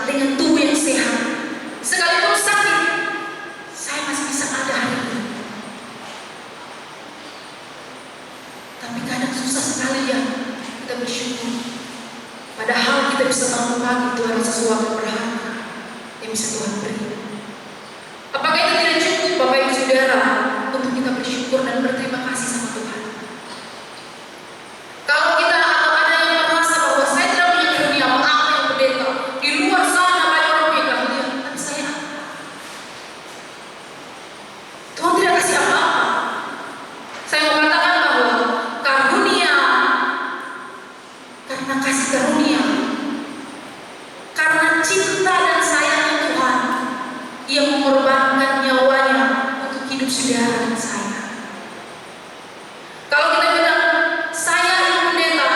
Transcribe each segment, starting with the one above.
dengan tubuh yang sehat. Sekalipun sakit, saya masih bisa ada hari ini. Tapi kadang susah sekali ya kita bersyukur. Padahal kita bisa bangun pagi, itu ada sesuatu yang berharga yang bisa Tuhan beri. Apakah itu tidak cukup Bapak Ibu Saudara untuk kita bersyukur dan berterima kasih sama Tuhan? Kalau kita atau ada yang merasa bahwa saya tidak punya karunia apa yang pendeta, di luar sana banyak orang punya karunia, tapi saya apa? Tuhan tidak kasih apa-apa. Saya mau katakan bahwa karunia, karena kasih karunia, karena cinta dan sayangnya Tuhan, Ia mengorbankan nyawanya untuk hidup saudara dan saya. Kalau kita bilang saya yang pendeta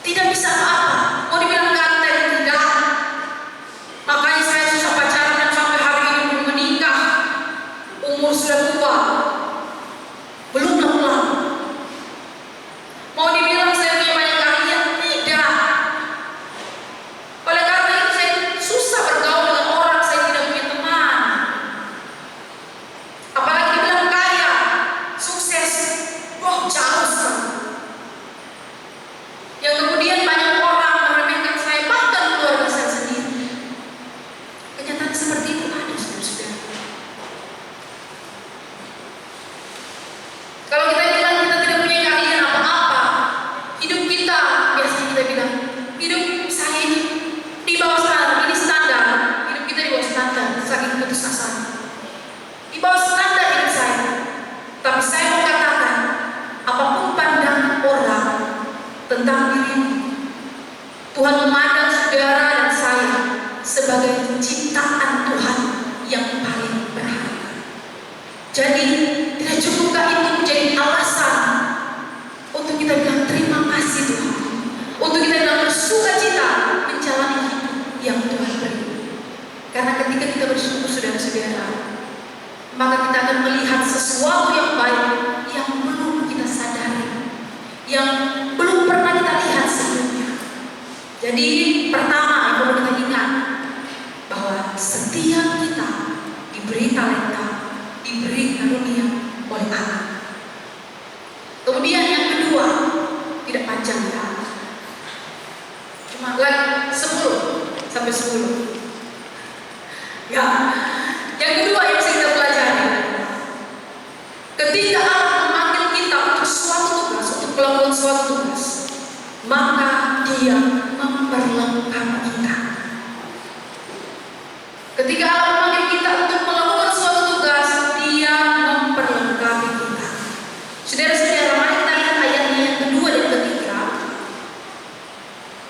tidak bisa apa-apa, mau dibilang ganteng tidak, makanya saya susah pacaran dan sampai hari ini belum menikah, umur sudah tua, belum pulang. Mau dibilang saya punya banyak karya, tidak. Oleh karena itu saya susah bergaul dengan orang, saya tidak punya teman. Apalagi dibilang kaya, sukses, jauh sekali. Yang kemudian banyak orang meremehkan saya, bahkan keluarga saya sendiri. Kenyataan seperti itu ada, saudara-saudara. Kalau kita bilang kita tidak punya keahlian apa-apa, hidup kita, biasanya kita bilang, hidup saya ini di bawah standar, ini standar, hidup kita di bawah standar, saking putus asa. Di bawah standar hidup saya. Tapi saya mau katakan, apapun pandangan orang tentang dirimu, Tuhan memandang saudara dan saya sebagai ciptaan Tuhan yang paling berharga. Jadi tidak cukupkah itu menjadi alasan untuk kita bilang terima kasih Tuhan, untuk kita bilang bersukacita menjalani hidup yang Tuhan beri. Karena ketika kita bersyukur saudara-saudara, maka kita akan melihat sesuatu yang baik yang belum kita sadari, yang belum pernah kita lihat sebelumnya. Jadi pertama yang perlu kita ingat bahwa setiap kita diberi talenta, diberi karunia oleh Allah. Kemudian yang kedua, tidak panjang ya, cuma lagi 10 sampai 10. Ya, yang kedua yang bisa kita pelajari, ketika Allah memanggil kita untuk suatu tugas, untuk melakukan suatu tugas, maka Dia memperlengkapi kita. Ketika Allah memanggil kita untuk melakukan suatu tugas, Dia memperlengkapi kita. Saudara-saudara, mari kita lihat ayatnya yang kedua dan ketiga.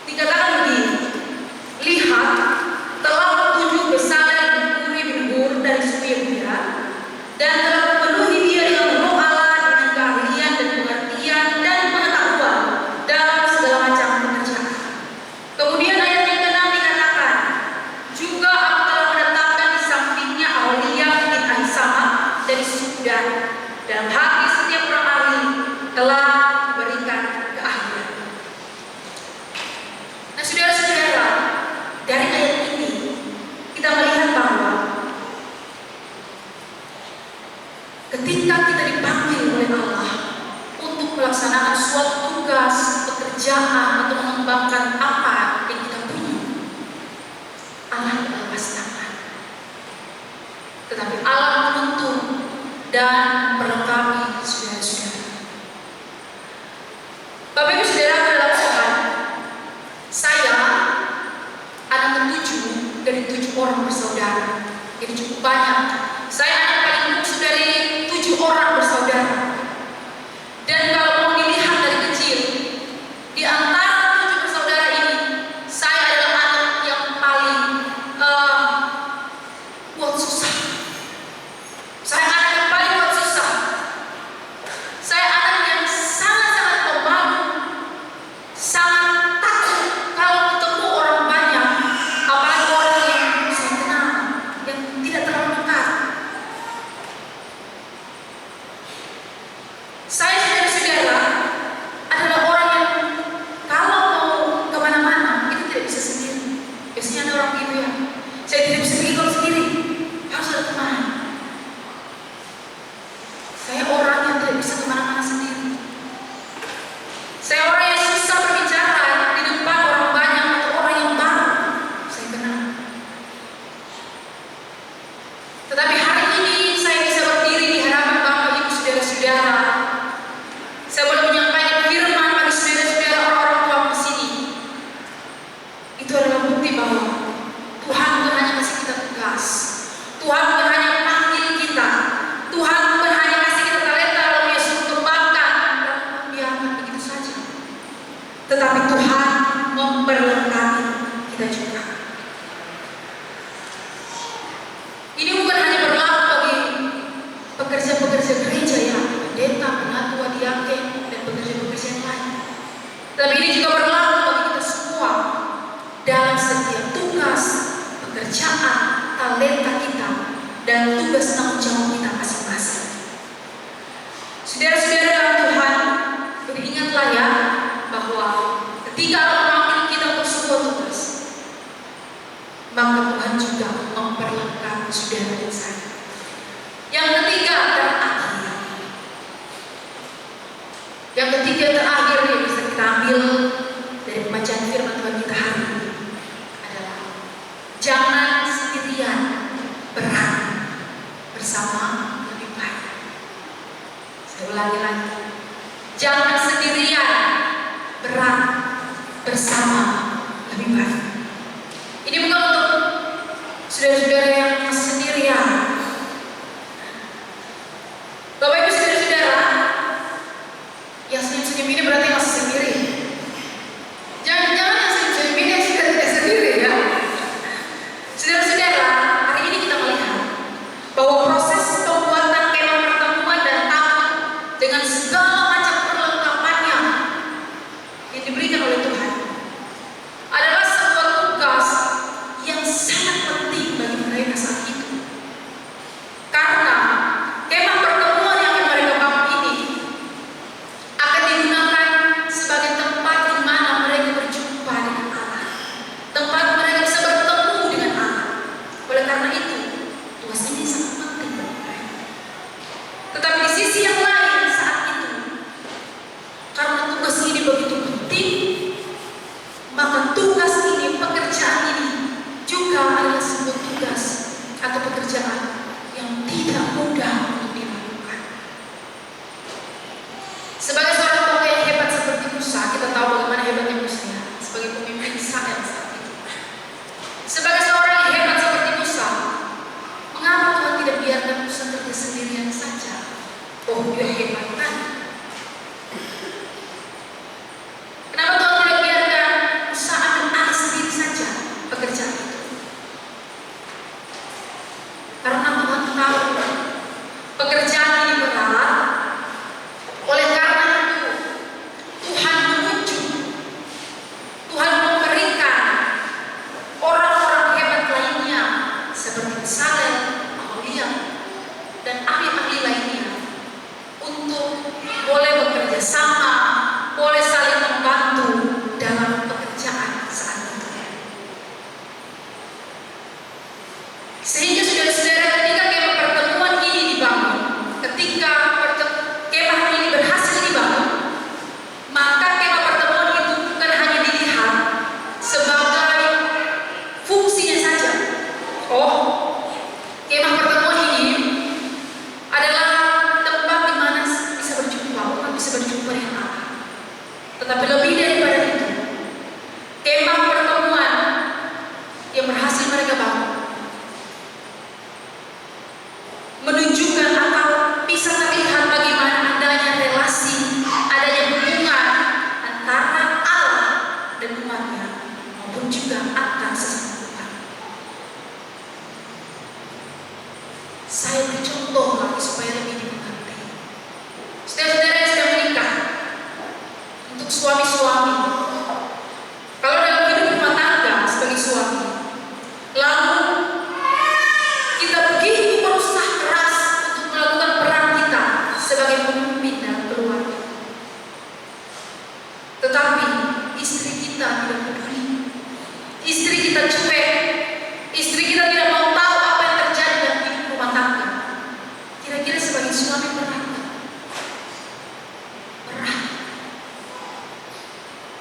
Dikatakan begini, lihat, telah kutunjuk Bezalel bin Uri bin Hur dari suku Yehuda, dan telah kupenuhi dia dengan roh Allah, dengan keahlian dan pengertian dan pengetahuan dalam segala macam pekerjaan. Kemudian ayat yang ke-6 dikatakan, juga aku telah menetapkan di sampingnya Aholiab bin Ahisamah dari suku Dan. Dalam hati setiap orang ahli telah diberikan keahlian. Nah, saudara-saudara, dari ayat ini kita melihat bahwa ketika kita dipanggil oleh Allah untuk melaksanakan suatu tugas, pekerjaan, atau mengembangkan apa yang kita punya, Allah tidak lepas tangan. Tetapi Allah menuntun dan memperlengkapi saudara-saudara. Bapak Ibu Saudara dalam Tuhan, saya anak ke-7 dari 7 orang bersaudara. Jadi cukup banyak. Saya anak paling bungsu dari 7 orang bersaudara. Dan kalau mau dilihat dari kecil, di antara 7 bersaudara ini, saya adalah anak yang paling buat susah. Saya anak yang paling buat susah. Saya anak yang sangat-sangat pemalu, sangat takut kalau ketemu orang banyak, apalagi orang yang saya kenal, yang tidak terlalu dekat. adalah bukti bahwa Tuhan bukan hanya kasih kita tugas, Tuhan bukan hanya panggil kita, Tuhan bukan hanya kasih kita talenta lalu Dia suruh kembangkan dan membiarkan begitu saja, tetapi Tuhan memperlengkapi kita juga. Ini bukan hanya berlaku bagi pekerja-pekerja gereja ya, pendeta, penatua, diaken, dan pekerja-pekerja yang lain, tapi ini juga berlaku bagi kita semua dalam setiap tugas, pekerjaan, talenta kita, dan tugas tanggung jawab kita masing-masing. Saudara-saudara dalam Tuhan, beringatlah ya bahwa ketika Allah memanggil kita untuk sebuah tugas, maka Tuhan juga memperlengkapi saudara dan saya. Yang ketiga terakhir, yang bisa kita ambil dari pembacaan firman Tuhan kita hari ini adalah jangan sendirian, berat bersama lebih baik. Saya ulangi lagi, jangan sendirian, berat bersama lebih baik. Ini bukan untuk saudara-saudara yang masih sendirian. Bapak Ibu saudara-saudara yang senyum-senyum ini berarti masih sendiri. Jangan-jangan yang senyum-senyum ini sudah tidak sendiri ya. Saudara-saudara, hari ini kita melihat bahwa proses pembuatan kemah pertemuan dan tamu dengan segala macam perlengkapannya yang diberikan oleh Tuhan adalah sebuah tugas yang sangat penting bagi mereka saat itu. Karena kemah pertemuan yang mereka bangun ini akan digunakan sebagai tempat di mana mereka berjumpa dengan Allah, tempat mereka bisa bertemu dengan Allah. Oleh karena itu, tugas ini sangat penting bagi mereka. Tetapi di sisi yang lain saat itu, karena tugas ini begitu penting, maka tugas ini, pekerjaan ini juga adalah sebuah tugas atau pekerjaan yang tidak mudah untuk dilakukan. Sebagai seorang tokoh yang hebat seperti Musa, kita tahu bagaimana hebatnya Musa ya, sebagai pemimpin Israel saat itu. Sebagai seorang yang hebat seperti Musa, mengapa Tuhan tidak biarkan Musa kerja sendirian saja? Oh, dia hebat kan? Kenapa Tuhan tidak biarkan Musa ambil alih sendiri saja pekerjaan itu? Karena Tuhan tahu pekerjaan ini berat. Oleh karena itu, Tuhan menunjuk, Tuhan memberikan orang-orang hebat lainnya seperti Besaleel, Aholiab, dan ahli-ahli lainnya untuk boleh bekerja sama, boleh saling membantu dalam pekerjaan saat itu. Sehingga saudara-saudara, ketika kemah pertemuan ini dibangun, ketika kemah ini berhasil dibangun, maka kemah pertemuan itu bukan hanya dilihat sebagai fungsinya saja. Oh, kemah pertemuan ini adalah tempat di mana bisa berjumpa, umat bisa berjumpa dengan Allah. Tetapi lebih daripada itu, kemah pertemuan yang berhasil mereka bangun menunjukkan atau bisa terlihat bagaimana adanya relasi, adanya hubungan antara Allah dan umatnya, maupun juga antar sesama umat. Saya beri contoh lagi supaya lebih dimengerti. Saudara-saudara yang sudah menikah, untuk suami-suami, kalau dalam hidup rumah tangga sebagai suami, lalu kita begitu berusaha keras untuk melakukan peran kita sebagai pemimpin dalam keluarga, tetapi istri kita tidak peduli, istri kita cuek, istri kita tidak mau tahu apa yang terjadi dalam hidup rumah tangga. Kira-kira sebagai suami berat nggak? Berat.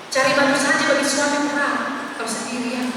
Cari bantu saja bagi suami berat kalau sendirian.